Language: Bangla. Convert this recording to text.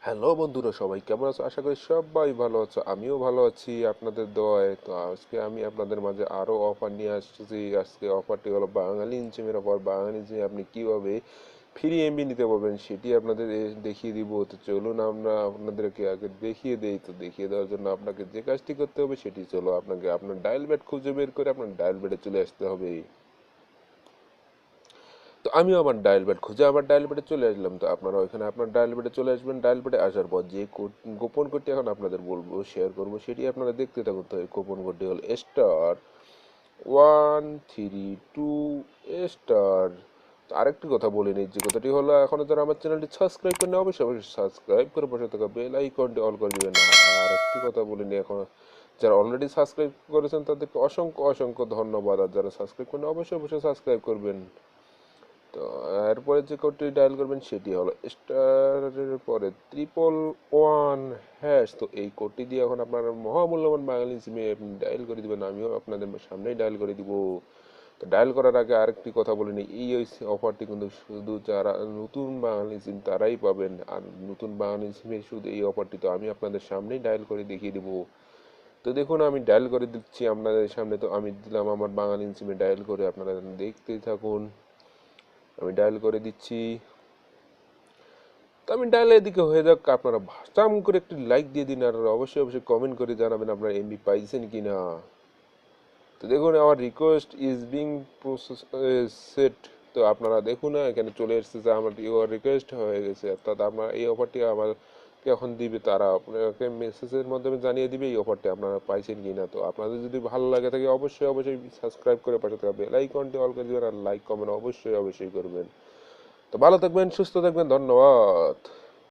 হ্যালো বন্ধুরা, সবাই কেমন আছো? আশা করি সবাই ভালো আছো। আমিও ভালো আছি আপনাদের দোয়ায়। তো আজকে আমি আপনাদের মাঝে আরো অফার নিয়ে আসছি। আজকে অফারটি হলো বাঙালি ইনসিমের অফার। বাঙালি ইনসিমে আপনি কিভাবে ফ্রি এমবি নিতে পারবেন সেটি আপনাদের দেখিয়ে দিব। তো চলুন আমরা আপনাদেরকে আগে দেখিয়ে দেই। তো দেখিয়ে দেওয়ার জন্য আপনাকে যে কাজটি করতে হবে সেটি চলো, আপনাকে আপনার ডায়াল প্যাড খুঁজে বের করে আপনার ডায়াল প্যাডে চলে আসতে হবে। তো আমিও আমার ডায়াল প্যাড খুঁজে আমার ডায়াল প্যাডে চলে আসলাম। তো আপনারা ওইখানে আপনার ডায়াল প্যাডে চলে আসবেন। ডায়াল প্যাডে আসার পর যে কোড, গোপন কোডটি এখন আপনাদের বলবো, শেয়ার করবো, সেটি আপনারা দেখতে থাকুন। তো এই গোপন কোডটি হল স্টার 132 স্টার। তো আরেকটি কথা বলে নিই, যে কথাটি হলো, এখনো যারা আমার চ্যানেলটি সাবস্ক্রাইব করেন অবশ্যই অবশ্যই সাবস্ক্রাইব করে পাশে থাকা বেল আইকনটি অল করে দিবেন। আর একটি কথা বলে নিই, এখন যারা অলরেডি সাবস্ক্রাইব করেছেন তাদেরকে অসংখ্য অসংখ্য ধন্যবাদ। আর যারা সাবস্ক্রাইব করেন অবশ্যই অবশ্যই সাবস্ক্রাইব করবেন। তো এরপরে যে কোডটি ডায়াল করবেন সেটি হলো স্টারের পরে 111#। তো এই কোডটি দিয়ে এখন আপনার মহামূল্যবান বাঙালি সিমে ডায়াল করে দিবেন। আমিও আপনাদের সামনেই ডায়াল করে দিব। তো ডায়াল করার আগে আরেকটি কথা বলে নিই, এই অফারটি কিন্তু শুধু যারা নতুন বাঙালি সিম তারাই পাবেন। আর নতুন বাঙালি সিমে শুধু এই অফারটি, তো আমি আপনাদের সামনেই ডায়াল করে দেখিয়ে দিব। তো দেখুন আমি ডায়াল করে দিচ্ছি আপনাদের সামনে। তো আমি দিলাম আমার বাঙালি সিমে ডায়াল করে, আপনারা দেখতেই থাকুন। আমি ডায়াল করে দিচ্ছি। তো আমি ডায়াল এদিকে হয়ে যাক, আপনারা চাম করে একটি লাইক দিয়ে দিন, আর অবশ্যই অবশ্যই কমেন্ট করে জানাবেন আপনারা এমবি পাইছেন কিনা। তো দেখুন আমার request is being process set. তো আপনারা দেখুন না, এখানে চলে এসেছে যে আমার ইউর রিকোয়েস্ট হয়ে গেছে। অর্থাৎ আপনার এই অফারটি আমাকে এখন দিবে, তারা আপনাকে মেসেজের মাধ্যমে জানিয়ে দিবে এই অফারটি আপনারা পাইছেন কিনা। তো আপনাদের যদি ভালো লাগে থাকে অবশ্যই অবশ্যই সাবস্ক্রাইব করে পাশে থাকা বেল আইকনটি অল করে দিবেন, আর লাইক কমেন্ট অবশ্যই অবশ্যই করবেন। তো ভালো থাকবেন, সুস্থ থাকবেন, ধন্যবাদ।